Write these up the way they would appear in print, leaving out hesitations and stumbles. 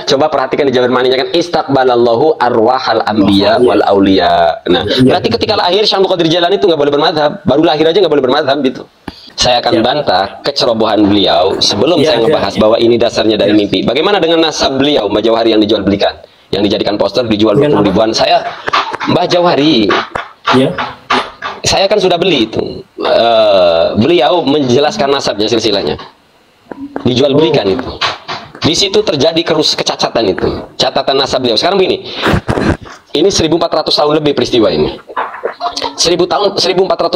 Coba perhatikan di Jawahir Ma'ani kan istaqbalallahu arwahal anbiya wal auliya. Nah, berarti ketika lahir Syekh Abdul Qadir Jailani itu nggak boleh bermadzhab. Baru lahir aja nggak boleh bermadzhab gitu. Saya akan bantah kecerobohan beliau sebelum saya ngebahas bahwa ini dasarnya dari mimpi. Bagaimana dengan nasab beliau Mbah Jauhari yang dijual belikan? Yang dijadikan poster dijual 20 ribuan. Saya Mbah Jauhari. Ya. Saya kan sudah beli itu. Beliau menjelaskan nasabnya silsilahnya. Dijual belikan itu. Di situ terjadi kecacatan itu. Catatan nasab beliau. Sekarang begini. Ini 1400 tahun lebih peristiwa ini. 1400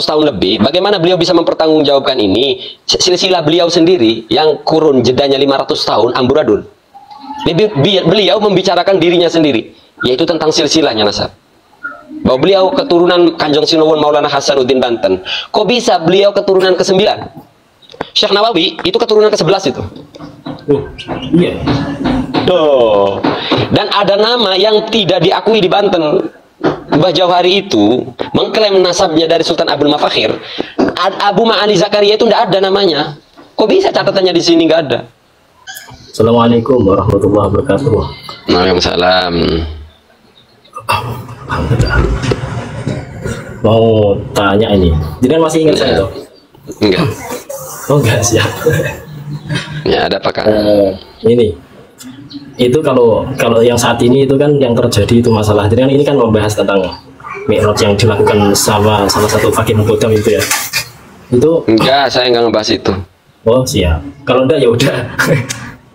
tahun lebih. Bagaimana beliau bisa mempertanggungjawabkan ini? Silsilah beliau sendiri yang kurun jedanya 500 tahun amburadul. Beliau membicarakan dirinya sendiri, yaitu tentang silsilahnya nasab. Bahwa beliau keturunan Kanjeng Sinuwun Maulana Hasanuddin Banten. Kok bisa beliau keturunan ke-9? Syekh Nawawi itu keturunan ke-11 itu. Iya. Tuh. Dan ada nama yang tidak diakui di Banten. Mbah Jauhari itu mengklaim nasabnya dari Sultan Abdul Mafakhir. Abu Ma'ali Zakaria itu tidak ada namanya. Kok bisa catatannya di sini nggak ada? Assalamualaikum warahmatullahi wabarakatuh. Waalaikumsalam. Mau tanya ini. Jadi masih ingat saya toh? Enggak. Oh enggak, siap. Ya, ada apa Kak? Ini. Itu kalau yang saat ini itu kan yang terjadi itu masalah. Jadi kan ini kan membahas tentang Mi'raj yang dilakukan sama salah satu fakih Muqaddam itu ya. Itu enggak, saya enggak ngebahas itu. Oh, siap. Kalau enggak ya udah.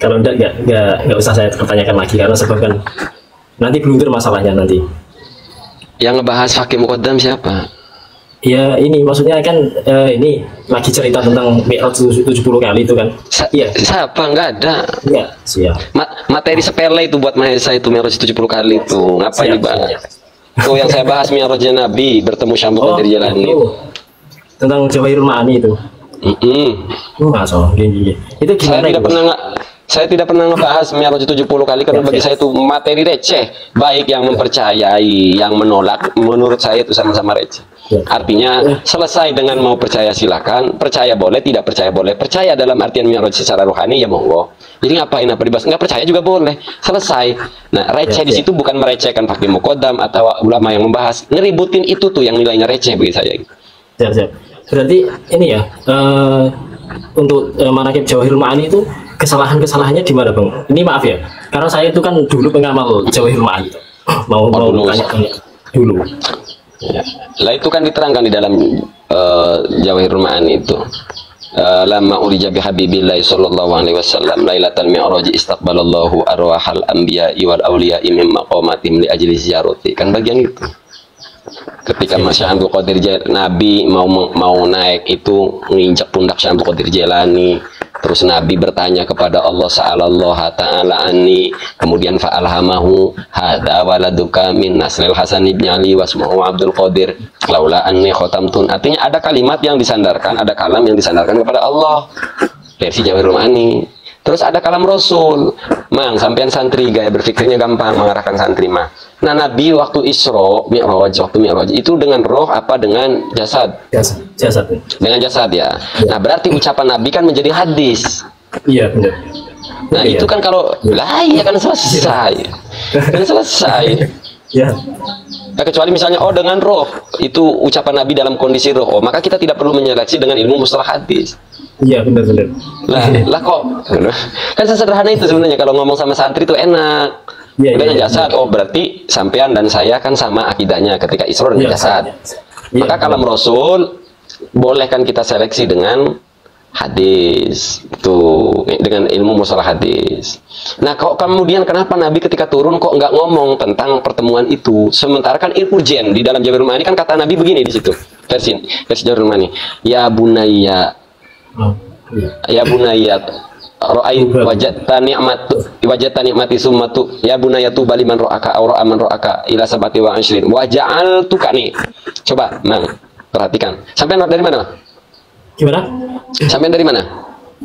Kalau enggak enggak usah saya pertanyakan lagi karena sebab kan nanti blunder masalahnya nanti. Yang ngebahas fakih Muqaddam siapa? Ya ini maksudnya kan ini lagi cerita tentang Mi'raj 70 kali itu kan. Iya. Siapa? Enggak ada. Iya, siap. Materi sepele itu buat saya itu Mi'raj 70 kali itu. Ngapain dibahas? Tuh yang saya bahas Mi'rajnya Nabi bertemu Syekh Abdul Qadir Jailani. Tentang Jawahirul Ma'ani itu. Gini. Itu gimana? Saya tidak pernah ngebahas Mi'raj 70 kali karena bagi saya itu materi receh. Baik yang mempercayai, yang menolak, menurut saya itu sama-sama receh. Artinya selesai dengan mau percaya silakan, percaya boleh, tidak percaya boleh. Percaya dalam artian Mi'raj secara rohani ya monggo. Jadi ngapain apa dibahas? Nggak percaya juga boleh. Selesai. Nah, receh di situ bukan merecehkan fakih Muqaddam atau ulama yang membahas. Ngeributin itu tuh yang nilainya receh bagi saya. Siap. Berarti ini ya untuk manaqib Jawahirul Ma'ani itu kesalahannya di mana Bang? Ini maaf ya, karena saya itu kan dulu pengamal Jawahirul Ma'ani. Mau tanya dulu. Ya. Lah itu kan diterangkan di dalam Jawahirul Ma'ani itu. Lama urija bi habibillah sallallahu alaihi wasallam lailatal mi'raj istaqbalallahu arwahal anbiya'i wal auliya'i min maqamatim li ajli ziyarati. Kan bagian itu. Ketika Syekh Abdul Qadir Jailani Nabi mau naik itu menginjak pundak Syekh Abdul Qadir Jailani. Terus Nabi bertanya kepada Allah ta'ala anni, kemudian fa'alhamahu hadza waladuka min naslil Hasan ibn Ali wasmuhu Abdul Qadir laula anni khatamtun. Artinya ada kalimat yang disandarkan, ada kalam yang disandarkan kepada Allah. Versi Jawahirul Ma'ani. Terus ada kalam Rasul. Mang, sampean santri gaya berpikirnya gampang mengarahkan santri mah. Nah, Nabi waktu Isra, Mi'raj itu dengan roh apa dengan jasad? Jasad. Dengan jasad ya. Nah, berarti ucapan Nabi kan menjadi hadis. Iya, benar. Nah, itu kan kalau lah ya kan selesai. Kan selesai. Ya. Nah, kecuali misalnya dengan roh itu ucapan Nabi dalam kondisi roh, maka kita tidak perlu menyeleksi dengan ilmu mustalah hadis. Iya, benar. Lah kok kan sesederhana itu sebenarnya kalau ngomong sama santri itu enak. Dengan jasad, berarti sampean dan saya kan sama akidahnya ketika Isra dengan jasad. Maka kalam Rasul boleh kan kita seleksi dengan hadis itu, dengan ilmu mustalah hadis. Nah, kok kemudian kenapa Nabi ketika turun kok nggak ngomong tentang pertemuan itu? Sementara kan urgen di dalam Jawahirul Ma'ani kan kata Nabi begini di situ. Versi Jawahirul Ma'ani. Ya bunayya. Ya bunayya. Ra'ai wajadta ni'mati summatu ya bunayatu baliman ra'aka aw ra'a man ra'aka ila sabati wa ashrin wa ja'altuka nih. Coba, Mang, perhatikan. Sampai dari mana? Gimana? Sampai dari mana?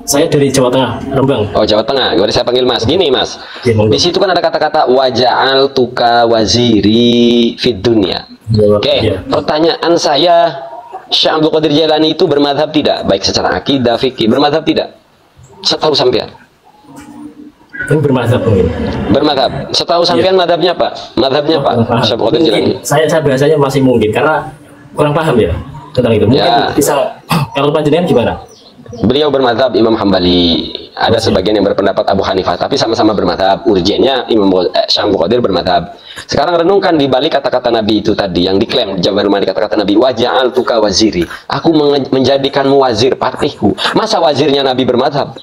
Saya dari Jawa Tengah, Rembang. Oh, Jawa Tengah. Boleh saya panggil Mas. Gini, Mas. Di situ kan ada kata-kata wa ja'altuka waziri fid dunya. Oke, pertanyaan saya, Syekh Abdul Qadir Jailani itu bermadhab tidak? Baik secara akidah, fikih, bermadhab tidak? Setahu sampean. Yang bermadzhab mungkin. Bermadhab. Setahu sampean madhabnya apa? Madhabnya apa? Syekh Qadir Jilani. Saya bahasanya masih mungkin karena kurang paham ya tentang itu. Mungkin Ya. bisa kalau panjenengan gimana? Beliau bermadhab Imam Hambali. Ada sebagian yang berpendapat Abu Hanifah, tapi sama-sama bermadhab. Urgennya Syekh Qadir bermadhab. Sekarang renungkan di balik kata-kata Nabi itu tadi yang diklaim Jawahirul Ma'ani, kata-kata Nabi, waja'al tuka waziri. Aku menjadikanmu wazir patihku. Masa wazirnya Nabi bermadhab?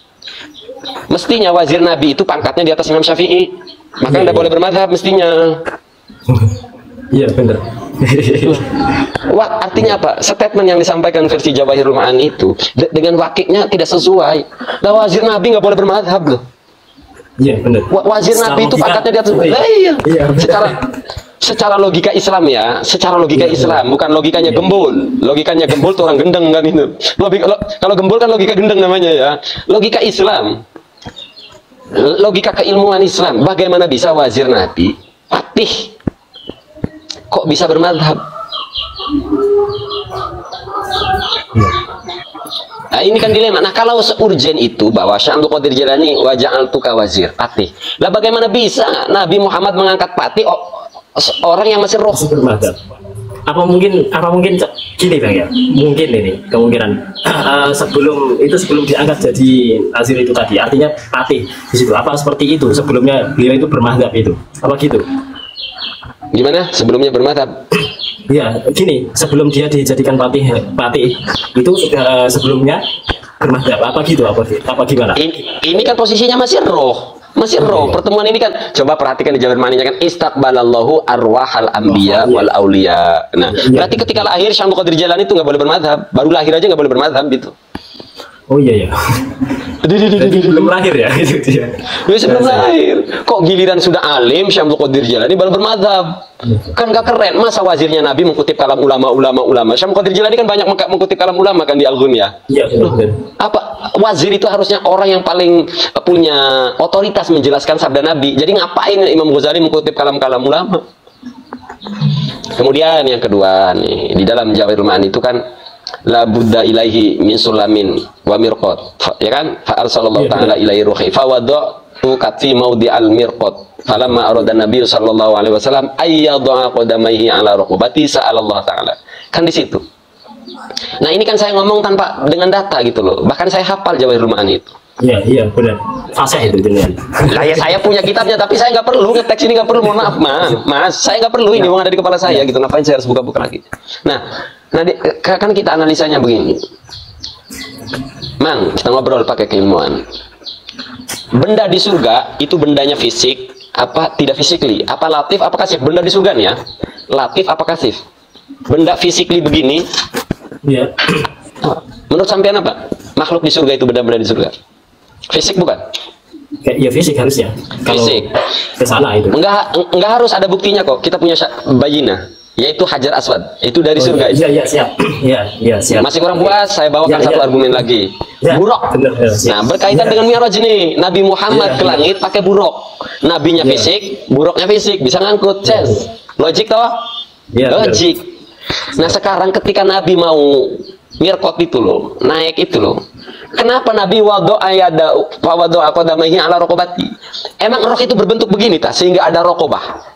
Mestinya wazir Nabi itu pangkatnya di atas Imam Syafi'i. Maka tidak boleh bermadhab mestinya. Iya benar. Wah, artinya apa? Statement yang disampaikan versi Jawahirul Ma'ani itu dengan wakilnya tidak sesuai. Nah, wazir Nabi nggak boleh bermadhab loh. Iya benar. Wazir Nabi itu pangkatnya di atas. Iya. Secara logika Islam ya, secara logika Islam, bukan logikanya gembul. Logikanya gembul tuh orang gendeng kan itu. Kalau gembul kan logika gendeng namanya ya. Logika Islam, logika keilmuan Islam. Bagaimana bisa wazir Nabi patih kok bisa bermadhab? Nah, ini kan dilema. Nah, kalau seurgen itu bahwa Syekh Abdul Qadir Jilani waja'altuka wazir patih. Lah bagaimana bisa Nabi Muhammad mengangkat patih orang yang masih roh? Bermadzhab. Apa mungkin gini Bang ya? Mungkin ini kemungkinan sebelum diangkat jadi nazir itu tadi, artinya patih di situ. Apa seperti itu? Sebelumnya beliau itu bermadzhab itu. Apa gitu? Gimana? Sebelumnya bermadhab? Ya, gini, sebelum dia dijadikan patih itu sudah sebelumnya bermadzhab apa gitu? Apa gimana? Ini kan posisinya masih roh. Masih roh. Pertemuan ini kan coba perhatikan di Jawahirul Ma'ani kan istaqbalallahu arwahal anbiya wal auliya. Nah, berarti ketika lahir Syekh Abdul Qadir Jilani itu nggak boleh bermadhab. Baru lahir aja nggak boleh bermadhab gitu. Oh iya ya. Belum lahir ya itu dia. Sebelum lahir. Kok giliran sudah alim Syekh Abdul Qadir Jilani baru bermadhab? Kan gak keren. Masa wazirnya Nabi mengutip kalam ulama. Syekh Abdul Qadir Jilani kan banyak mengutip kalam ulama kan di Al-Ghunyah. Iya benar. Apa wazir itu harusnya orang yang paling punya otoritas menjelaskan sabda Nabi. Jadi ngapain Imam Ghazali mengutip kalam-kalam ulama? Kemudian yang kedua nih, di dalam Jawahirul Ma'ani itu kan la budda ilaihi min sulamin wa mirqat, ya kan? Fa arsalallahu ta'ala ilaihi ruhi fa wada'tu katfi maudi al mirqat falamma arada nabi sallallahu alaihi wasallam ayyadha qadamaihi ala rukbati sa'alallah ta'ala. Kan di situ. Nah, ini kan saya ngomong tanpa dengan data gitu loh. Bahkan saya hafal Jawahirul Ma'ani itu. Iya benar. Fasih itu benar. Lah ya saya punya kitabnya tapi saya nggak perlu ngeteks ini, nggak perlu, mohon maaf mas saya nggak perlu, ini uang ada di kepala saya gitu, ngapain saya harus buka-buka lagi. Nah kan kita analisanya begini, Mang, kita ngobrol pakai keilmuan. Benda di surga itu bendanya fisik apa tidak fisikly, apa latif apa kasif? Benda di surga nih ya, latif apa kasif? Benda fisikly begini. Iya. Menurut sampean apa? Makhluk di surga itu benda-benda di surga fisik bukan? Ya fisik harusnya. Fisik. Ke sana itu. Enggak harus ada buktinya kok. Kita punya bayina, yaitu Hajar Aswad. Itu dari surga. Iya siap. Iya siap. Masih kurang puas, saya bawakan satu argumen lagi. Buruk. Nah, berkaitan dengan Mi'raj ini, Nabi Muhammad ke langit pakai buruk. Nabinya fisik, buruknya fisik, bisa ngangkut. Logik toh? Logik. Nah, sekarang ketika Nabi mau mirqat itu loh, naik itu loh. Kenapa Nabi wada'a qadamaihi ala raqabati? Emang roh itu berbentuk begini tak? Sehingga ada raqabah.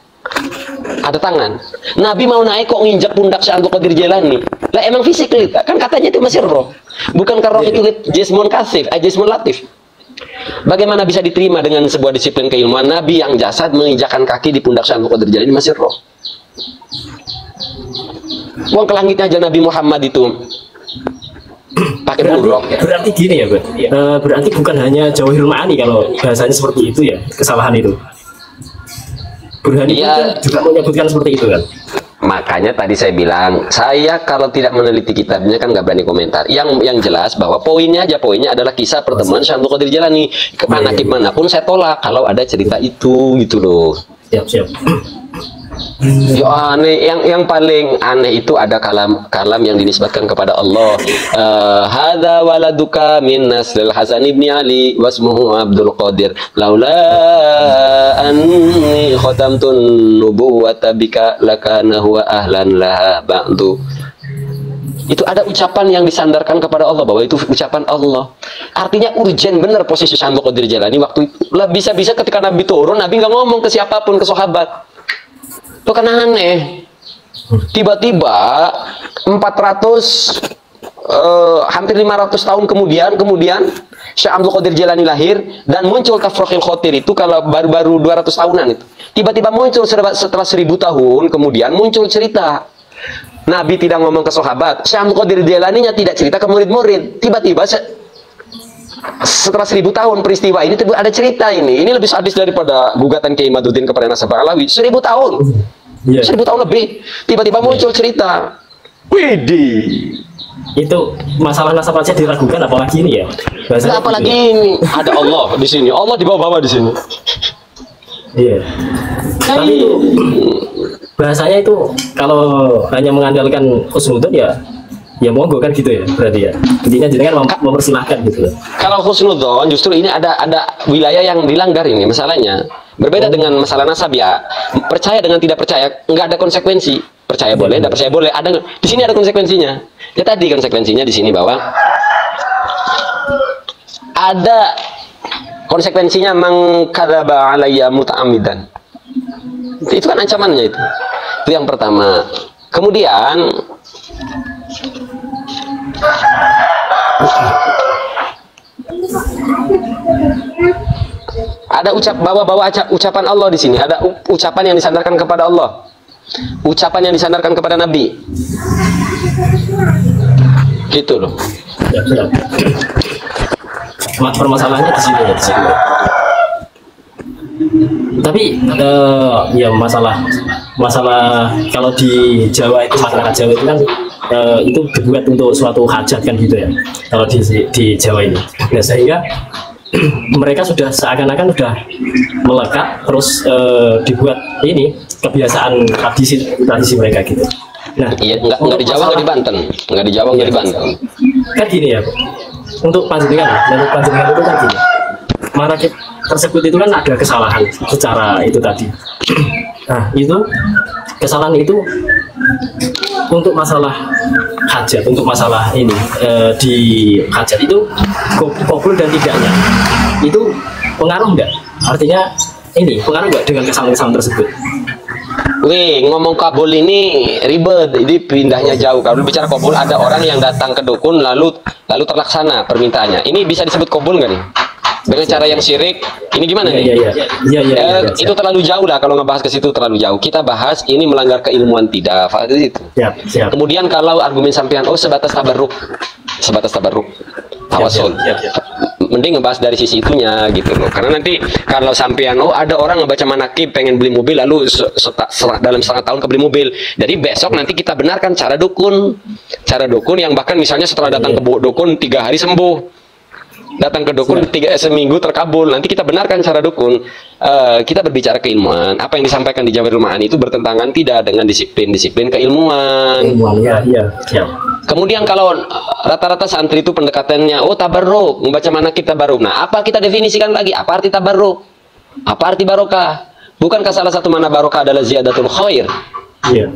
Ada tangan. Nabi mau naik kok nginjak pundak Syekh Abdul Qadir Jilani. Lah emang fisik tak? Kan katanya itu masih roh. Bukankah roh itu jismun kasif, jismun latif? Bagaimana bisa diterima dengan sebuah disiplin keilmuan Nabi yang jasad menginjakkan kaki di pundak Syekh Abdul Qadir Jilani masih roh? Uang ke langitnya aja Nabi Muhammad itu pakai buruk. Berarti gini ya, Bang. Berarti bukan hanya Jawahirul Ma'ani kalau bahasanya seperti itu ya, kesalahan itu. Burhani juga menyebutkan seperti itu kan. Makanya tadi saya bilang, saya kalau tidak meneliti kitabnya kan nggak berani komentar. Yang jelas bahwa poinnya adalah kisah pertemuan Syekh Abdul Qadir Jilani. Kemana pun saya tolak kalau ada cerita itu gitu loh. Siap. Ya aneh, yang paling aneh itu ada kalam yang dinisbatkan kepada Allah. Hadza waladuka min naslil Hasan ibni Ali wasmuhu Abdul Qadir laula anni khatamtun nubuwata bika lakana huwa ahlan laha ba'du. Itu ada ucapan yang disandarkan kepada Allah, bahwa itu ucapan Allah. Artinya urgent bener posisi Syekh Abdul Qadir Jailani waktu itu. Lah bisa-bisa ketika Nabi turun, Nabi nggak ngomong ke siapapun, ke sahabat. Itu kan aneh. Tiba-tiba hampir 500 tahun kemudian Syekh Abdul Qadir Jailani lahir, dan muncul Tafrokhil Khotir itu kalau baru-baru 200 tahunan itu. Tiba-tiba muncul setelah 1000 tahun kemudian muncul cerita. Nabi tidak ngomong ke sahabat, Syekh Abdul Qadir Jailani tidak cerita ke murid-murid. Tiba-tiba setelah 1000 tahun peristiwa ini ada cerita ini. Ini lebih sadis daripada gugatan Kiai Imaduddin kepada Nasabah Alawi. 1000 tahun. 1000 tahun lebih. Tiba-tiba muncul cerita. Widih. Itu masalah nasab aja diragukan, apalagi ini ya. Nah, apalagi ini ada Allah di sini. Allah di bawah-bawah di sini. Iya. Tapi itu bahasanya itu kalau hanya mengandalkan husnudzon ya monggo kan gitu ya, berarti ya. Intinya jenengan mempersilahkan gitu loh. Kalau husnudzon justru ini ada wilayah yang dilanggar ini masalahnya. Berbeda dengan masalah nasab ya. Percaya dengan tidak percaya nggak ada konsekuensi. Percaya boleh, tidak percaya boleh. Ada di sini ada konsekuensinya. Ya tadi konsekuensinya di sini bahwa ada konsekuensinya mengkadzaba alayya muta'ammidan. Itu kan ancamannya itu. Itu yang pertama. Kemudian ada ucapan Allah di sini. Ada ucapan yang disandarkan kepada Allah. Ucapan yang disandarkan kepada Nabi. Gitu loh. Ya. Permasalahannya di situ. Tapi ya masalah kalau di Jawa itu, masyarakat Jawa itu kan itu dibuat untuk suatu hajat kan gitu ya. Kalau di Jawa ini, nah, sehingga mereka sudah seakan-akan sudah melekat, terus dibuat ini kebiasaan tradisi mereka gitu. Nah, iya, nggak di Jawa, nggak di Banten, nggak di Jawa, nggak di Banten. Kan gini ya, untuk panjenengan itu kan gini, manakib tersebut itu kan ada kesalahan secara itu tadi. Nah, itu kesalahan itu untuk masalah hajat, untuk masalah ini di hajat itu kabul dan tidaknya itu pengaruh enggak? Artinya ini pengaruh enggak dengan kesalahan-kesalahan tersebut? Wih, ngomong kabul ini ribet, ini pindahnya jauh. Kalau bicara kabul, ada orang yang datang ke dukun lalu terlaksana permintaannya. Ini bisa disebut kabul nggak nih? Dengan cara yang syirik, ini gimana nih? Iya. Itu terlalu jauh lah, kalau ngebahas ke situ terlalu jauh. Kita bahas ini melanggar keilmuan tidak, itu. Siap. Kemudian kalau argumen sampean, sebatas tabarruk, tawasul. Mending ngebahas dari sisi itunya gitu loh. Karena nanti kalau sampean ada orang ngebaca manakib pengen beli mobil lalu dalam setengah tahun kebeli mobil. Jadi besok nanti kita benarkan cara dukun yang bahkan misalnya setelah datang ke dukun 3 hari sembuh. Datang ke dukun seminggu terkabul. Nanti kita benarkan cara dukun. Kita berbicara keilmuan. Apa yang disampaikan di Jawahirul Ma'ani itu bertentangan tidak dengan disiplin keilmuan. Iya. Kemudian kalau rata-rata santri itu pendekatannya, tabarruk, membaca manakib tabarruk. Nah, apa kita definisikan lagi? Apa arti tabarruk? Apa arti barokah? Bukankah salah satu makna barokah adalah ziyadatul khair? Iya.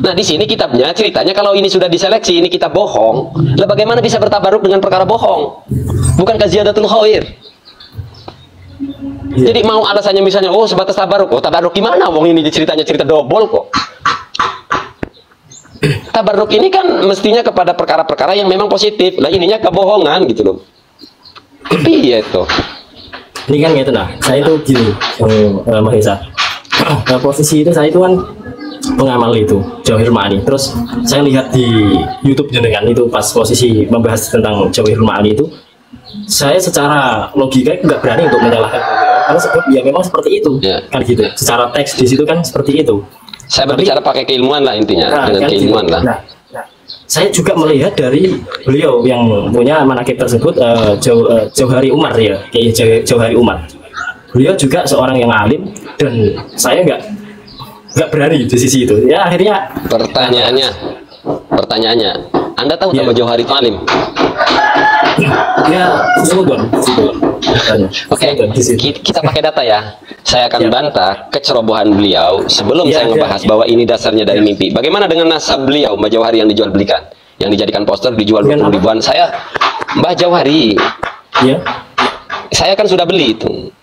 Nah, di sini kitabnya ceritanya kalau ini sudah diseleksi, ini kita bohong. Lah bagaimana bisa bertabaruk dengan perkara bohong? Bukankah ziyadatul khair? Jadi mau alasannya misalnya, sebatas tabaruk. Tabaruk gimana? Wong ini ceritanya cerita dobol kok. Tabarruk ini kan mestinya kepada perkara-perkara yang memang positif. Lah ininya kebohongan gitu loh. Tapi ya itu. Ini kan gitu nah. Saya itu gini, Mahesa. Posisi itu saya itu kan pengamal itu Jawahirul Ma'ani. Terus saya lihat di YouTube jenengan itu pas posisi membahas tentang Jawahirul Ma'ani itu, saya secara logika nggak berani untuk menyalahkan karena sebab ya memang seperti itu kan gitu. Secara teks di situ kan seperti itu. Saya berbicara pakai keilmuan lah intinya, dengan keilmuan lah. Nah, saya juga melihat dari beliau yang punya manakib tersebut, Jauhari Umar ya, Jauhari Umar. Beliau juga seorang yang alim dan saya nggak berani di sisi itu. Ya akhirnya pertanyaannya, Anda tahu tak bahwa Jauhari itu alim? Ya, Oke, kita pakai data ya. Saya akan bantah kecerobohan beliau sebelum saya ngebahas bahwa ini dasarnya dari mimpi. Bagaimana dengan nasab beliau, Mbak Jauhari yang dijual belikan? yang dijadikan poster dijual 20 Dengan apa? ribuan. Saya Mbah Jauhari, Ya. saya kan sudah beli itu.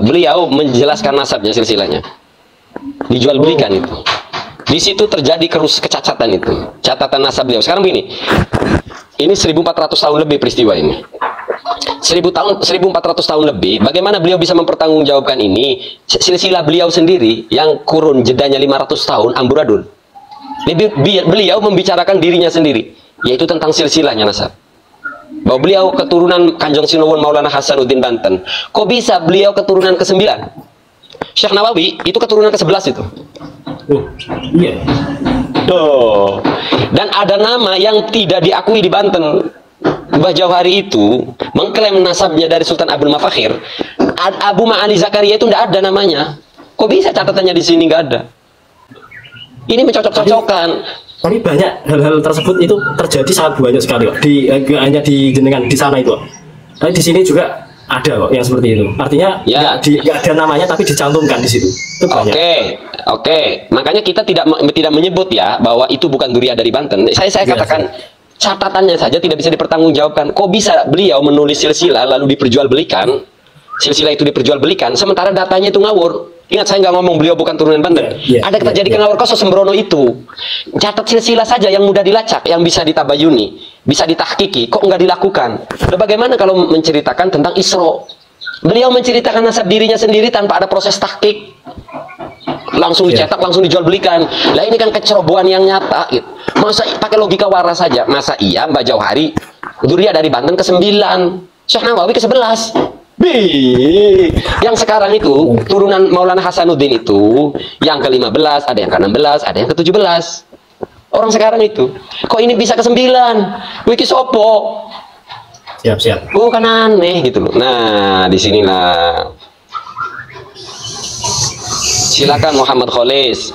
Beliau menjelaskan nasabnya, silsilahnya. Dijual belikan itu. Di situ terjadi kecacatan itu. Catatan nasab beliau. Sekarang begini. Ini 1400 tahun lebih peristiwa ini. 1400 tahun lebih. Bagaimana beliau bisa mempertanggungjawabkan ini? Silsilah beliau sendiri yang kurun jedanya 500 tahun amburadul. Beliau membicarakan dirinya sendiri, yaitu tentang silsilahnya nasab. Bahwa beliau keturunan Kanjeng Sinuwun Maulana Hasanuddin Banten. Kok bisa beliau keturunan ke-9? Syekh Nawawi itu keturunan ke-11 itu. Oh, iya. Tuh. Dan ada nama yang tidak diakui di Banten. Mbah Jauhari itu mengklaim nasabnya dari Sultan Abdul Mafakhir. Abu Ma'ali Zakaria itu tidak ada namanya. Kok bisa catatannya di sini nggak ada? Ini mencocok-cocokkan. Tapi banyak hal-hal tersebut itu terjadi sangat banyak sekali, Pak. Hanya di jenengan di sana itu, Pak. Tapi di sini juga ada kok yang seperti itu. Artinya Ya. nggak ada namanya tapi dicantumkan di situ. Itu banyak. Oke. Makanya kita tidak menyebut ya bahwa itu bukan duriah dari Banten. Saya katakan catatannya saja tidak bisa dipertanggungjawabkan. Kok bisa beliau menulis silsilah lalu diperjualbelikan? Silsilah itu diperjualbelikan sementara datanya itu ngawur. Ingat, saya nggak ngomong beliau bukan turunan Banten. Ada terjadi ngawur koso sembrono itu. Catat silsilah saja yang mudah dilacak, yang bisa ditabayuni, bisa ditahkiki, kok nggak dilakukan? Lalu bagaimana kalau menceritakan tentang Isra? Beliau menceritakan nasab dirinya sendiri tanpa ada proses tahkik. Langsung dicetak, langsung dijual belikan. Lah ini kan kecerobohan yang nyata gitu. Masa pakai logika waras saja? Masa iya Mbah Jauhari duriah dari Banten ke-9, Syekh Nawawi ke-11? Yang sekarang itu turunan Maulana Hasanuddin itu yang ke-15, ada yang ke-16, ada yang ke-17. Orang sekarang itu kok ini bisa ke-9? Wiki sopo? Siap. Bukan aneh gitu loh. Nah, disinilah. Silakan Muhammad Kholis.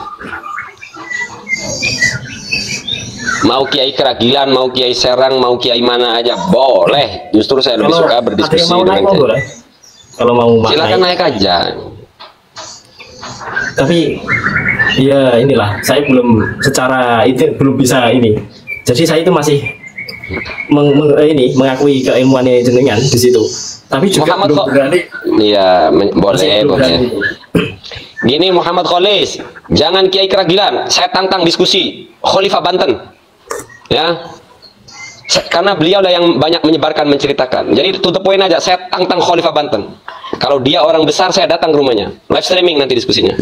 Mau Kiai Keragilan, mau Kiai Serang, mau Kiai mana aja boleh. Justru saya lebih suka berdiskusi dengan boleh. Kalau mau silakan naik aja. Tapi ya inilah, saya belum secara itu belum bisa ini. Jadi saya itu masih mengakui keilmuannya jenengan di situ. Tapi juga Muhammad belum berani. Iya, boleh. Berani. Gini Muhammad Kholis, jangan Kiai Keragilan, saya tantang diskusi Khalifah Banten. Ya. Karena beliau lah yang banyak menyebarkan, menceritakan. Jadi to the point aja, saya tantang Khalifah Banten. Kalau dia orang besar, saya datang ke rumahnya. Live streaming nanti diskusinya.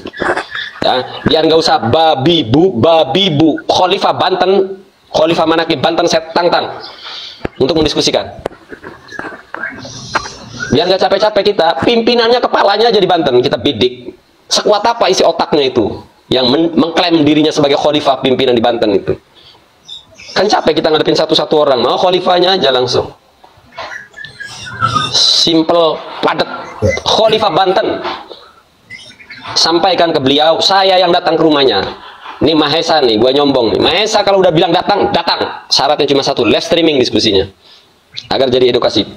Ya, biar nggak usah babi bu. Khalifah Banten, Khalifah Manakib Banten, saya tantang untuk mendiskusikan. Biar nggak capek-capek kita, pimpinannya, kepalanya aja di Banten, kita bidik. Sekuat apa isi otaknya itu yang mengklaim dirinya sebagai khalifah pimpinan di Banten itu. Kan capek kita ngadepin satu-satu orang, mau khalifahnya aja langsung. Simple, padat. Khalifah Banten. Sampaikan ke beliau, saya yang datang ke rumahnya. Ini Mahesa nih, gua nyombong nih. Mahesa kalau udah bilang datang. Syaratnya cuma satu, live streaming diskusinya. Agar jadi edukasi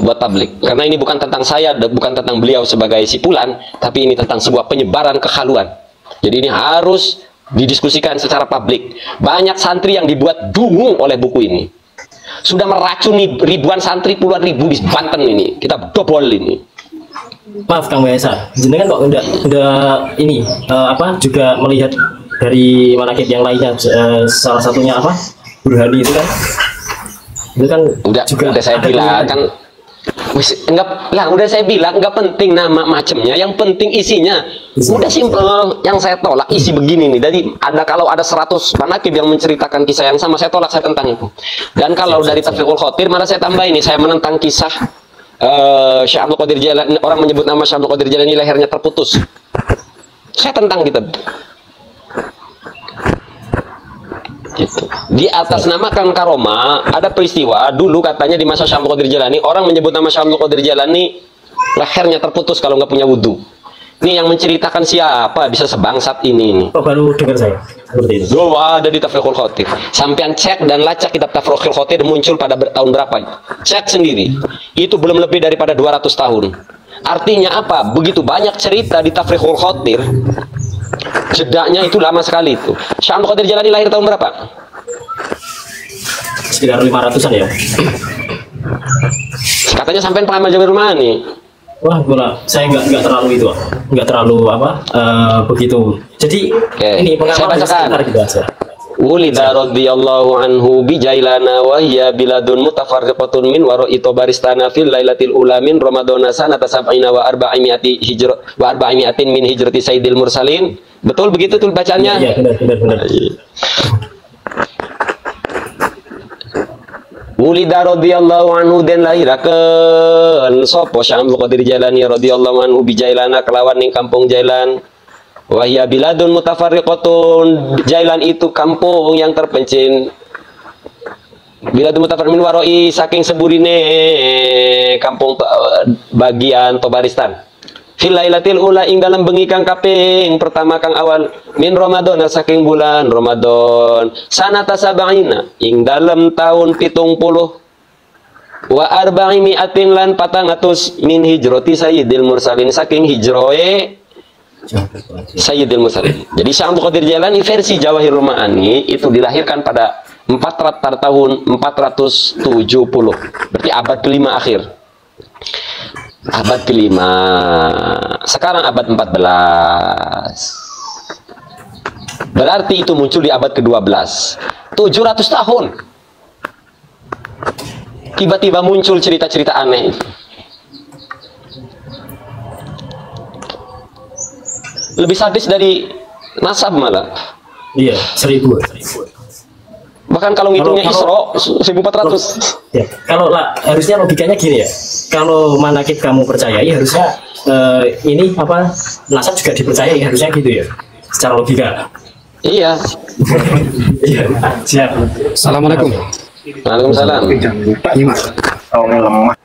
buat publik. Karena ini bukan tentang saya, bukan tentang beliau sebagai sipulan, tapi ini tentang sebuah penyebaran kehaluan. Jadi ini harus didiskusikan secara publik. Banyak santri yang dibuat dungu oleh buku ini. Sudah meracuni ribuan santri, puluhan ribu di Banten ini. Kita dobol ini. Maaf Kang Mahesa, jenengan kok udah ini juga melihat dari manakib yang lainnya, salah satunya apa? Burhani itu kan udah saya bilang kan udah saya bilang nggak penting nama macamnya, yang penting isinya. Udah simple. Yang saya tolak isi begini nih. Jadi kalau ada 100 manakib yang menceritakan kisah yang sama, saya tolak, saya tentang itu. Dan kalau dari Tafriqul Khotir, malah saya tambah ini, saya menentang kisah Syekh Abdul Qadir Jailani. Orang menyebut nama Syekh Abdul Qadir Jailani lehernya terputus. Saya tentang kitab. Gitu. Di atas namakan karoma ada peristiwa dulu katanya di masa Syekh Abdul Qadir Jailani, orang menyebut nama Syekh Abdul Qadir Jailani lehernya terputus kalau nggak punya wudhu. Ini yang menceritakan siapa bisa sebangsat ini. Oh, baru dengar saya seperti itu. Loh, ada di Tafriqul Khotir. Sampean cek dan lacak kitab Tafriqul Khotir muncul pada tahun berapa? Cek sendiri. Itu belum lebih daripada 200 tahun. Artinya apa? Begitu banyak cerita di Tafriqul Khotir. Jedaknya itu lama sekali itu. Syekh Abdul Qadir Jailani lahir tahun berapa? sekitar 500-an ya. Katanya sampai pengamal Jawahirul Ma'ani. Wah, saya nggak terlalu itu, nggak terlalu begitu. Jadi ini saya bacakan. Gitu aja. Wulida radhiyallahu anhu bi Jailana wa hiya biladun mutafarriqatun min wara'i tabaristana fil lailatil ula min ramadhana sanata sab'ina wa arba'imi'ati min hijrati sayyidil mursalin. Betul begitu tuh bacaannya? Iya, benar. Wulida radhiyallahu anhu den lahirakeun sapa Syekh Abdul Qadir Jailani radhiyallahu anhu bi Jailana kelawan ning kampung Jailan. Wa hiya biladun mutafarriqatun. Jailan itu kampung yang terpencil. Biladun mutafarriqatun min waroi saking seburine kampung bagian Tobaristan. Fil lailatil ula ing dalam bengi kang kaping pertama kang awal min Ramadan saking bulan Ramadan sanata sab'ina ing dalam tahun 70 wa arba'imi'atin lan 400 min hijrati sayyidil mursalin saking hijroe Sayyidil Mursalin. Jadi Syekh Abdul Qadir Jailani versi Jawahirul Ma'ani itu dilahirkan pada tahun 470. Berarti abad ke-5 akhir. Abad ke-5. Sekarang abad 14. Berarti itu muncul di abad ke-12. 700 tahun. Tiba-tiba muncul cerita-cerita aneh. Lebih sadis dari nasab malah. Iya, 1000. Bahkan kalau ngitungnya Isra 1400. Ya, kalau harusnya logikanya gini ya. Kalau manakib kamu percayai harusnya ini nasab juga dipercayai, harusnya gitu ya. Secara logika. Iya. Iya, siap. Assalamualaikum. Waalaikumsalam. Jangan lupa nih Mas. Lemah.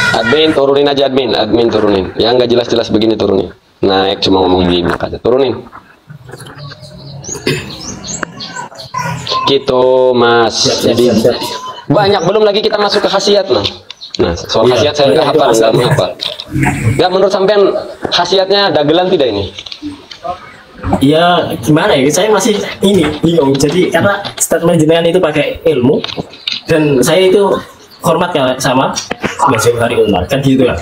Admin turunin aja admin turunin. Yang nggak jelas-jelas begini turunin. Naik cuma ngomong gini aja. Turunin. Gitu Mas. Jadi banyak belum lagi kita masuk ke khasiat nah. Nah soal khasiat saya nggak hafal nggak menghafal. Nggak menurut sampean khasiatnya dagelan tidak ini? Ya gimana ya? Saya masih bingung. Jadi karena statement jenengan itu pakai ilmu dan saya itu hormat sama Jawahirul Ma'ani kan gitu lah.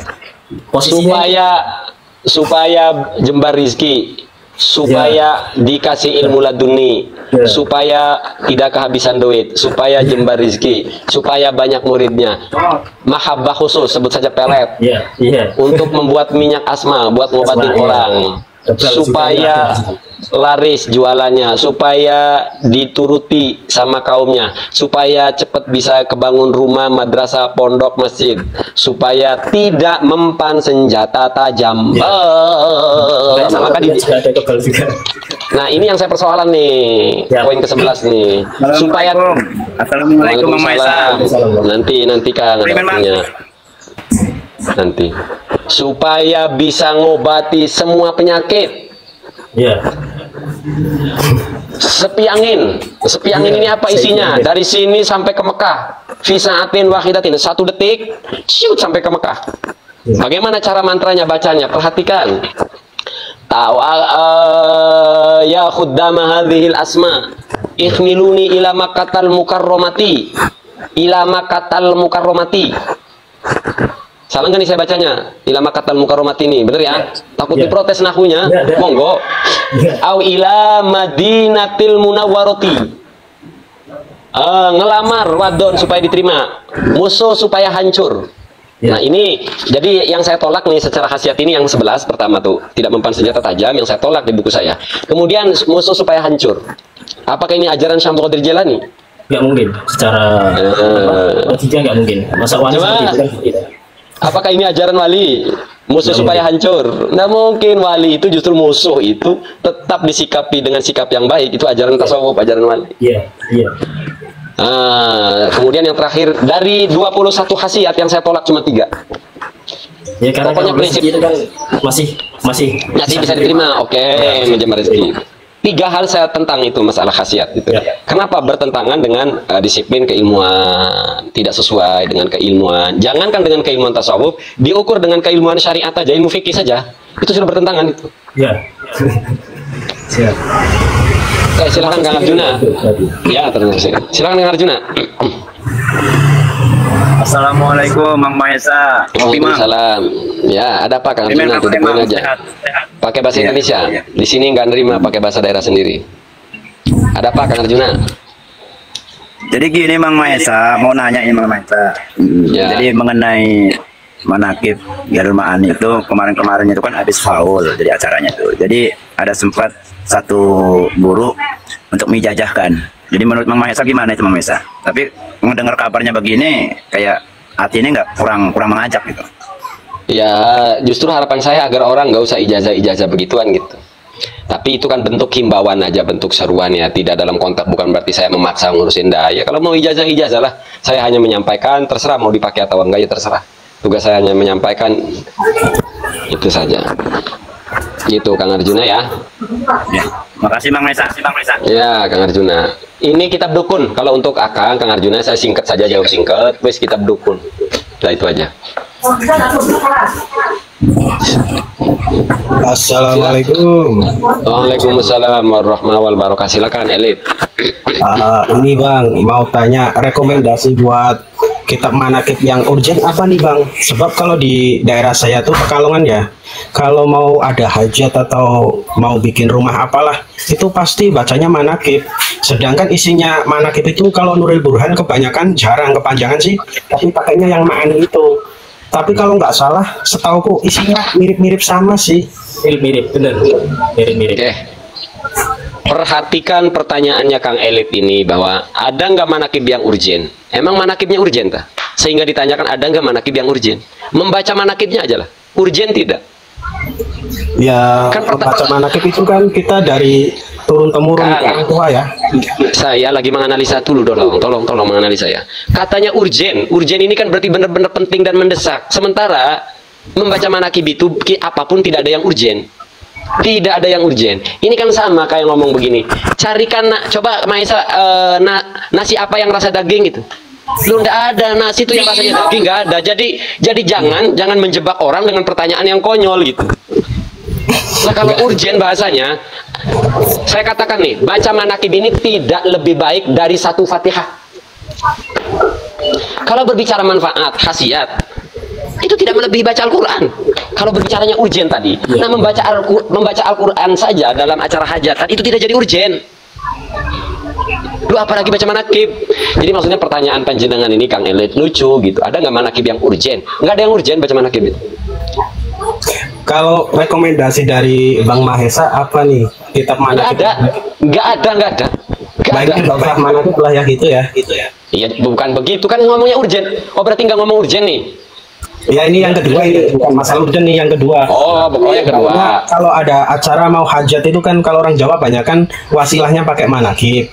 Supaya jembar rizki, supaya dikasih ilmu laduni, supaya tidak kehabisan duit, supaya jembar rizki, supaya banyak muridnya. Mahabbah khusus sebut saja pelet. Untuk membuat minyak asma, buat ngobatin orang. Supaya laris jualannya, supaya dituruti sama kaumnya, supaya cepat bisa kebangun rumah, madrasah, pondok, masjid, supaya tidak mempan senjata tajam. Nah ini yang saya persoalan nih, poin ke-11 nih. Supaya Assalamualaikum nanti Kang ada waktunya. Nanti supaya bisa ngobati semua penyakit. Sepi angin ini apa isinya? Dari sini sampai ke Mekah, fisaatin wahidatin, 1 detik, ciut sampai ke Mekah. Bagaimana cara mantranya bacanya? Perhatikan. Ya khuddama hadhil asma, ikhmiluni ila makatal mukarramati, salah nggak nih saya bacanya? Ilama katal mukarramati ini, bener ya? Takut diprotes nahunya, monggo. Au ila madinatil munawwarati. Ngelamar wadon supaya diterima, musuh supaya hancur. Nah ini, jadi yang saya tolak nih secara khasiat ini yang 11 pertama tuh, tidak mempan senjata tajam, yang saya tolak di buku saya. Kemudian musuh supaya hancur. Apakah ini ajaran Syekh Abdul Qadir Jailani? Nggak mungkin, secara logika nggak mungkin. Masa wali seperti itu kan tidak. Apakah ini ajaran wali? Musuh supaya hancur? Nggak mungkin. Wali itu justru musuh itu tetap disikapi dengan sikap yang baik. Itu ajaran tasawuf, ajaran wali. Kemudian yang terakhir, dari 21 khasiat yang saya tolak cuma 3. Ya karena pokoknya prinsip itu kan masih bisa diterima. Oke, menjembar rezeki. 3 hal saya tentang itu masalah khasiat gitu. Kenapa bertentangan dengan disiplin keilmuan, tidak sesuai dengan keilmuan. Jangankan dengan keilmuan tasawuf, diukur dengan keilmuan syariat aja, ilmu fikih saja, itu sudah bertentangan itu. Siap. Silakan Kang Arjuna. Ya, terus silakan Kang Arjuna. Assalamualaikum Mang Mahesa. Waalaikumsalam. Ya, ada apa Kang Arjuna? Duduk aja. Pakai bahasa Indonesia. Di sini nggak nerima pakai bahasa daerah sendiri. Ada apa Kang Arjuna? Jadi gini Mang Mahesa, mau nanya ini Mang Mahesa. Ya. Jadi mengenai manakib Jahil Ma'ani itu kemarin-kemarin itu kan habis faul jadi acaranya tuh. Jadi ada sempat satu guru untuk mijajahkan. Jadi menurut Mang Mahesa gimana itu Mang Mahesa? Tapi mendengar kabarnya begini kayak hati ini nggak kurang mengajak gitu. Ya, justru harapan saya agar orang nggak usah ijazah begituan gitu. Tapi itu kan bentuk himbauan aja, bentuk seruan ya, tidak dalam konteks, bukan berarti saya memaksa ngurusin daya. Kalau mau ijazah lah. Saya hanya menyampaikan, terserah mau dipakai atau enggak ya terserah. Tugas saya hanya menyampaikan itu saja. Gitu Kang Arjuna ya. Ya, makasih Mang Mahesa. Ya Kang Arjuna. Ini kitab dukun. Kalau untuk Akang, Kang Arjuna saya singkat saja, jawab singkat. Wes kitab dukun. Nah itu aja. Assalamualaikum. Waalaikumsalam warahmatullahi wabarakatuh. Silakan Elit. Ini Bang, mau tanya rekomendasi buat kitab manakib yang urgent apa nih Bang? Sebab kalau di daerah saya tuh Pekalongan ya, kalau mau ada hajat atau mau bikin rumah apalah, itu pasti bacanya manakib. Sedangkan isinya manakib itu kalau Nurul Burhan kebanyakan jarang kepanjangan sih, tapi pakainya yang Ma'ani itu. Tapi kalau nggak salah, setauku isinya mirip-mirip sama sih. Mirip-mirip, bener. Mirip-mirip. Oke. Perhatikan pertanyaannya Kang Elit ini, bahwa ada nggak manakib yang urgen? Emang manakibnya urgen tak? Sehingga ditanyakan ada nggak manakib yang urgen? Membaca manakibnya aja lah. Urgen tidak? Ya, Kan membaca manakib itu kan kita dari turun-temurun Kang, orang tua ya. Saya lagi menganalisa dulu, tolong menganalisa ya. Katanya urgen ini kan berarti benar-benar penting dan mendesak. Sementara membaca manakib itu apapun tidak ada yang urgen. Tidak ada yang urgen. Ini kan sama kayak ngomong begini. Carikan coba Mahesa nasi apa yang rasa daging gitu. Lu nggak ada nasi itu yang rasanya daging, nggak ada. Jadi jangan menjebak orang dengan pertanyaan yang konyol gitu. Nah kalau urgen bahasanya, saya katakan nih, baca manakib ini tidak lebih baik dari satu Fatihah. Kalau berbicara manfaat, khasiat, itu tidak melebihi baca Al-Quran. Kalau berbicaranya urgen tadi, nah membaca Al-Quran saja dalam acara hajatan itu tidak jadi urgen. Lu apalagi baca manakib? Jadi maksudnya pertanyaan panjenengan ini Kang Elit lucu gitu. Ada nggak manakib yang urgen? Nggak ada yang urgen baca manakib itu. Kalau rekomendasi dari Bang Mahesa apa nih? Kitab manakib? Nggak ada. Baiknya nggak usah manakib lah ya gitu ya. Iya, bukan begitu kan ngomongnya urgen. Oh berarti nggak ngomong urgen nih? Ya ini yang kedua, ini bukan masalah urgen nih yang kedua. Oh pokoknya yang kedua. Karena kalau ada acara mau hajat itu kan kalau orang Jawa banyak kan wasilahnya pakai manakib.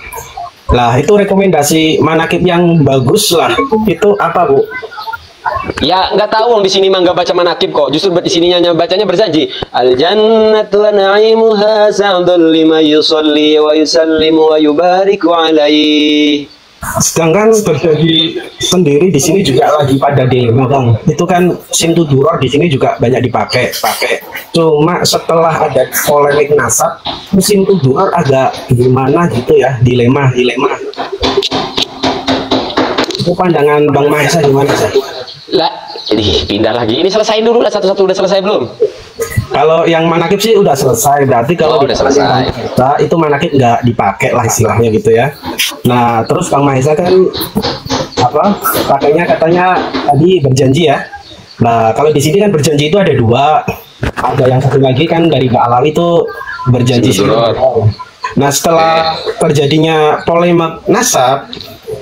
Lah itu rekomendasi manakib yang bagus lah. Itu apa Bu? Ya nggak tahu, di sini mah nggak baca manakib kok. Justru di sininya bacanya berjanji. Al jannatu wa na'imuha sa'dul lima yusalli wa yusallimu wa yubariku alaihi. Sedangkan berjanji sendiri di sini juga lagi pada demo Bang. Itu kan simtuduror di sini juga banyak dipakai. Cuma setelah ada polemik nasab, simtuduror agak gimana gitu ya, dilema. Itu pandangan Bang Mahesa gimana sih? Lah, ini pindah lagi. Ini selesai dulu lah, satu-satu udah selesai belum? Kalau yang manakib sih udah selesai. Berarti kalau udah selesai. Itu manakib nggak dipakai lah istilahnya gitu ya. Nah terus Bang Mahesa kan pakainya katanya tadi berjanji ya. Nah kalau di sini kan berjanji itu ada dua. Ada yang satu lagi kan dari Mbak Alawi itu berjanji. Nah setelah terjadinya polemik nasab,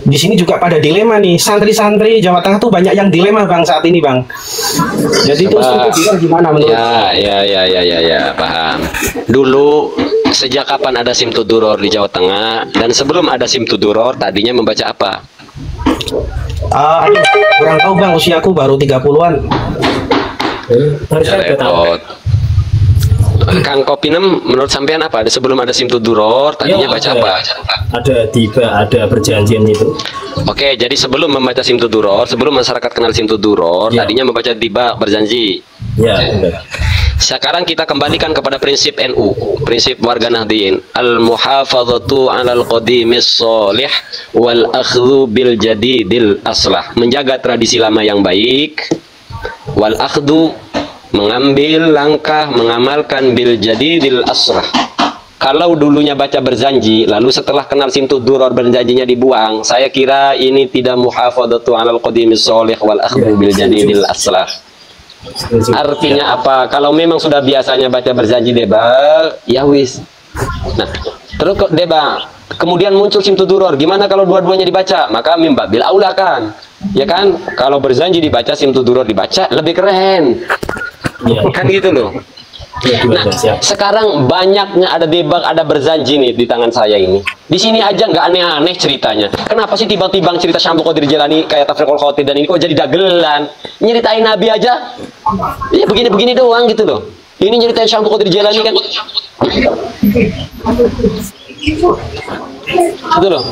di sini juga pada dilema nih. Santri-santri Jawa Tengah tuh banyak yang dilema Bang saat ini Bang. Jadi itu gimana menurut? Ya, paham. Dulu sejak kapan ada simtuduror di Jawa Tengah, dan sebelum ada simtuduror tadinya membaca apa? Aduh, kurang tahu Bang, usiaku baru 30-an. Harusnya udah tahu. Kang Kopinem, menurut sampean apa? Sebelum ada simtuduror tadinya baca apa? Ada tiba, ada perjanjian itu. Oke, jadi sebelum membaca simtuduror, sebelum masyarakat kenal simtuduror, tadinya membaca tiba berjanji. Ya, benar. Sekarang kita kembalikan kepada prinsip NU, prinsip warga Nahdliyin. Al-muhafadzatu 'alal qadimis shalih wal akhdhu bil jadidil aslah. Menjaga tradisi lama yang baik, wal akhdhu mengambil langkah mengamalkan bil jadidil aslah. Kalau dulunya baca berjanji, lalu setelah kenal simtud duror berjanjinya dibuang, saya kira ini tidak muhafadzatu 'alal qadimis shalih wal akhdhu bil jadidil aslah. Artinya apa? Kalau memang sudah biasanya baca berjanji deba, ya wis. Nah, terus kok deba, kemudian muncul simtud duror. Gimana kalau dua-duanya dibaca? Maka mimba bil aula kan, ya kan? Kalau berjanji dibaca, simtud duror dibaca, lebih keren. Ya. Kan gitu loh. Nah, sekarang banyaknya ada debak, ada berjanji nih di tangan saya ini. Di sini aja nggak aneh-aneh ceritanya. Kenapa sih tiba-tiba cerita Syamsul Qadir Jilani kayak Tafriqul Khatir dan ini kok jadi dagelan? Nyeritain Nabi aja, ya begini-begini doang gitu loh. Ini nyeritain Syamsul Qadir Jilani kan, gitu loh.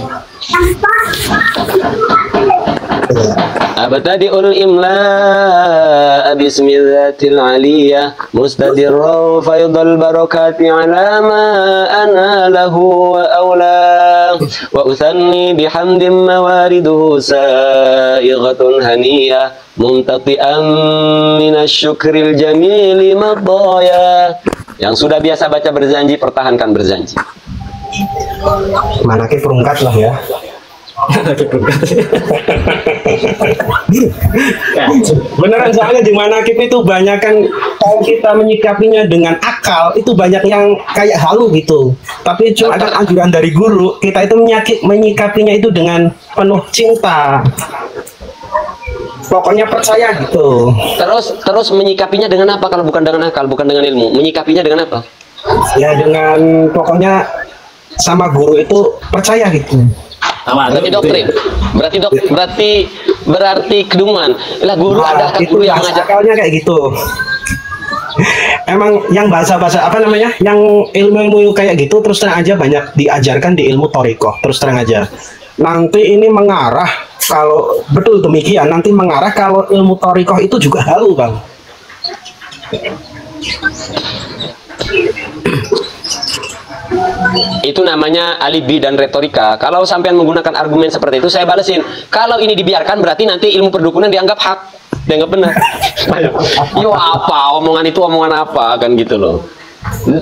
Abtadi'ul imla bismillatil aliyah mustadirra faydal barakati ala ma ana lahu wa awla wa uthanni bihamdin mawariduhu saighatun haniyah mumtati'an minasyukril jamili madaya. Yang sudah biasa baca berjanji, pertahankan berjanji. Manakib rungkat lah ya. Beneran, soalnya di manakib itu banyak kan, kalau kita menyikapinya dengan akal itu banyak yang kayak halu gitu, tapi cuma kan anjuran dari guru kita itu menyikapinya itu dengan penuh cinta, pokoknya percaya gitu. Terus menyikapinya dengan apa kalau bukan dengan akal, bukan dengan ilmu? Menyikapinya dengan apa? Ya dengan pokoknya sama guru itu percaya gitu. Berarti doktrin, berarti keduman. Lah guru ada itu guru yang yang ngajak. akalnya kayak gitu. Emang yang bahasa-bahasa apa namanya, yang ilmu-ilmu kayak gitu terus terang aja banyak diajarkan di ilmu thariqah, terus terang aja. Nanti ini mengarah, kalau betul demikian, nanti mengarah kalau ilmu thariqah itu juga halu, Bang. Itu namanya alibi dan retorika. Kalau sampean menggunakan argumen seperti itu, saya balesin. Kalau ini dibiarkan berarti nanti ilmu perdukunan dianggap hak, dianggap benar. Yo apa omongan itu, omongan apa kan gitu loh.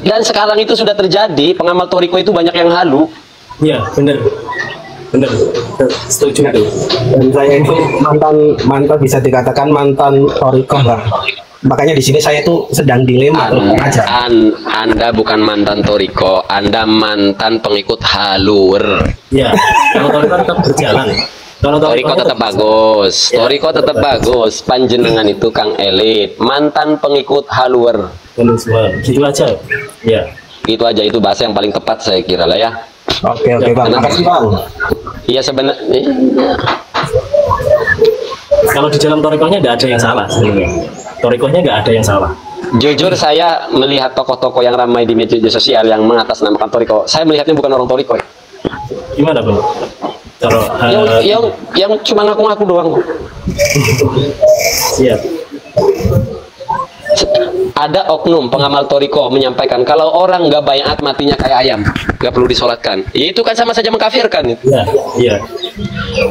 Dan sekarang itu sudah terjadi, pengamal toriko itu banyak yang halu. Ya, benar. Benar. Setuju itu. Dan saya itu mantan bisa dikatakan mantan thariqah, Bang. Makanya di sini saya tuh sedang dilema aja. Anda bukan mantan toriko, Anda mantan pengikut halur. Ya, kalau toriko tetap berjalan. Kalau Toriko tetap bagus, Toriko tetap bagus. Panjenengan itu Kang Elit, mantan pengikut halur. Gitu aja. Ya. Itu aja, itu bahasa yang paling tepat saya kira lah ya. Oke Bang, makasih Bang. Iya sebenarnya. Kalau di dalam torikohnya tidak ada yang salah sebenarnya. Torikohnya nggak ada yang salah. Jujur saya melihat tokoh-tokoh yang ramai di media sosial yang mengatasnamakan toriko, saya melihatnya bukan orang toriko. Gimana Bang? Kalau yang cuma ngaku-ngaku doang. Siap. Ada oknum pengamal toriko menyampaikan kalau orang nggak bayat matinya kayak ayam, nggak perlu disolatkan. Ya, itu kan sama saja mengkafirkan. Iya, iya.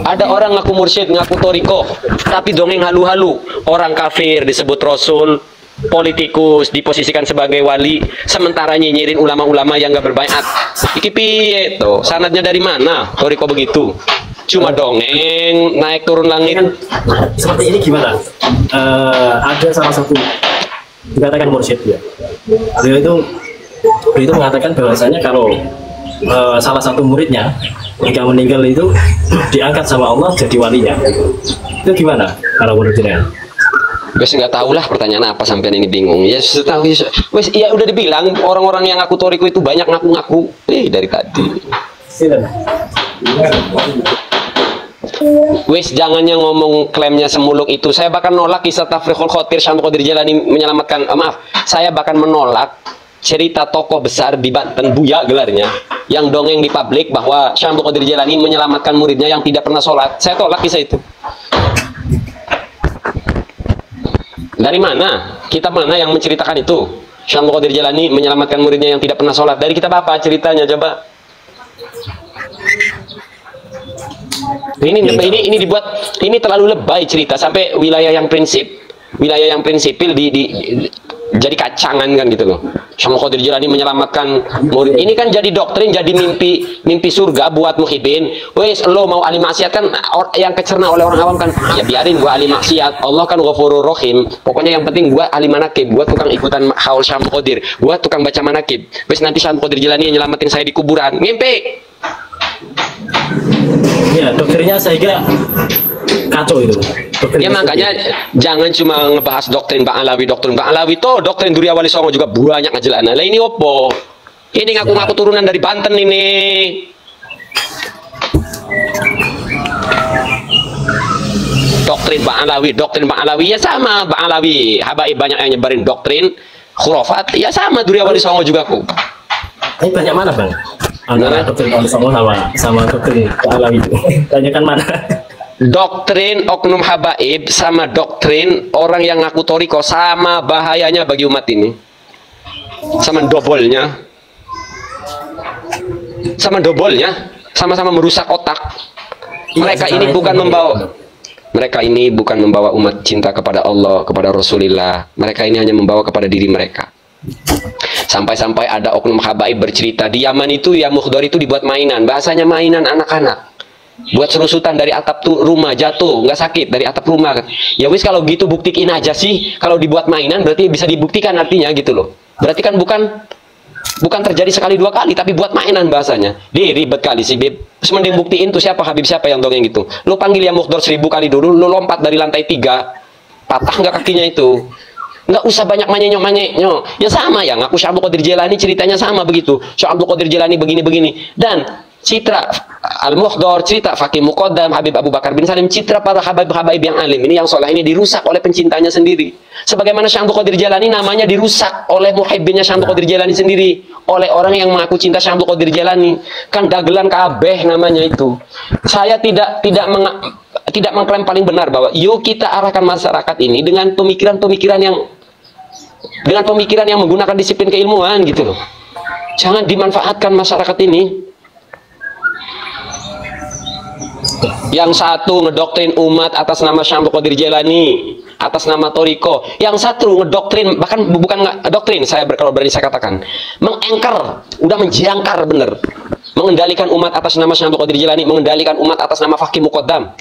Ada orang ngaku mursyid, ngaku toriko, tapi dongeng halu-halu. Orang kafir disebut rasul, politikus diposisikan sebagai wali, sementara nyinyirin ulama-ulama yang nggak berbayat. Iki piye tuh? Sanadnya dari mana? Toriko begitu. Cuma dongeng, naik turun langit. Seperti ini gimana? Ada salah satu dikatakan mursyid ya. Beliau itu mengatakan bahwasanya kalau salah satu muridnya jika meninggal itu diangkat sama Allah jadi walinya. Itu gimana kalau menurut kalian? Wes nggak tahu lah pertanyaan apa sampean ini bingung. Ya tahu wes ya udah dibilang orang-orang yang ngaku toriko itu banyak ngaku-ngaku. Dari tadi. Wes jangan yang ngomong klaimnya semuluk itu. Saya bahkan nolak kisah Tafriqul Khatir Syamsul Qadir Jilani menyelamatkan saya bahkan menolak cerita tokoh besar di Banten, Buya gelarnya, yang dongeng di publik bahwa Syamsul Qadir Jilani menyelamatkan muridnya yang tidak pernah sholat. Saya tolak kisah itu. Dari mana? Kita mana yang menceritakan itu? Syekh Abdul Qadir Jalani menyelamatkan muridnya yang tidak pernah sholat? Dari kitab apa ceritanya coba? Ini dibuat, ini terlalu lebay cerita sampai wilayah yang prinsipil jadi kacangan kan gitu loh. Syekh Abdul Qadir Jalani menyelamatkan murid. Ini kan jadi doktrin, jadi mimpi surga buat muhibin. Wes lo mau ahli maksiat kan yang kecerna oleh orang awam kan. Ya biarin gua ahli maksiat. Allah kan Ghafurur Rahim. Pokoknya yang penting gua ahli manakib, gua tukang ikutan haul Syekh Abdul Qadir, gua tukang baca manakib. Wes nanti Syekh Abdul Qadir Jalani yang nyelamatin saya di kuburan. Mimpi. Ya, doktrinnya saya kira kacau itu. Ya makanya jangan cuma ngebahas doktrin Bang Alawi, doktrin Durya Wali Songo juga banyak ngejelana. Lah ini opo? Ini ngaku-ngaku turunan dari Banten ini. Doktrin Bang Alawi ya sama Bang Alawi. Habaib banyak yang nyebarin doktrin khurafat ya sama Durya Wali Songo juga kok. Ini banyak mana Bang? Antara doktrin Wali Songo sama doktrin Bang Alawi itu. Tanyakan mana? Doktrin oknum habaib sama doktrin orang yang ngaku toriko sama bahayanya bagi umat ini, sama dobolnya, sama-sama merusak otak. Mereka ini bukan membawa umat cinta kepada Allah, kepada Rasulullah. Mereka ini hanya membawa kepada diri mereka. Sampai-sampai ada oknum habaib bercerita di Yaman itu ya Mukhdar itu dibuat mainan, bahasanya mainan anak-anak. Buat serusutan dari atap rumah jatuh nggak sakit dari atap rumah kan. Ya wis kalau gitu buktikin aja sih, kalau dibuat mainan berarti bisa dibuktikan artinya gitu loh. Berarti kan bukan terjadi sekali dua kali tapi buat mainan bahasanya. Ribet kali sih Bib. Terus mending buktiin tuh siapa Habib siapa yang dongeng gitu. Lu panggil ya Mukhdar 1000 kali dulu, lu lompat dari lantai 3, patah nggak kakinya itu. Nggak usah banyak manyek-manyeknya. Ya sama ya, ngaku Syekh Abdul Qadir Jalani ceritanya sama begitu. Syekh Abdul Qadir Jalani begini-begini. Dan citra Al-Mukhdar, cerita Fakih Muqaddam, Habib Abu Bakar bin Salim, citra para habaib yang alim ini yang soleh ini dirusak oleh pencintanya sendiri. Sebagaimana Syekh Abdul Qadir Jalani namanya dirusak oleh muhibbinnya Syekh Abdul Qadir Jalani sendiri, oleh orang yang mengaku cinta Syekh Abdul Qadir Jalani. Kan dagelan kabeh namanya itu. Saya tidak mengklaim paling benar bahwa yuk kita arahkan masyarakat ini dengan pemikiran yang menggunakan disiplin keilmuan gitu loh. Jangan dimanfaatkan masyarakat ini. Yang satu ngedoktrin umat atas nama Syekh Abdul Qadir Jalani, atas nama Toriko. Yang satu ngedoktrin, bahkan bukan doktrin, kalau berani saya katakan, mengengker, udah menjangkar bener, mengendalikan umat atas nama Syekh Abdul Qadir Jalani, mengendalikan umat atas nama Fakih Muqaddam.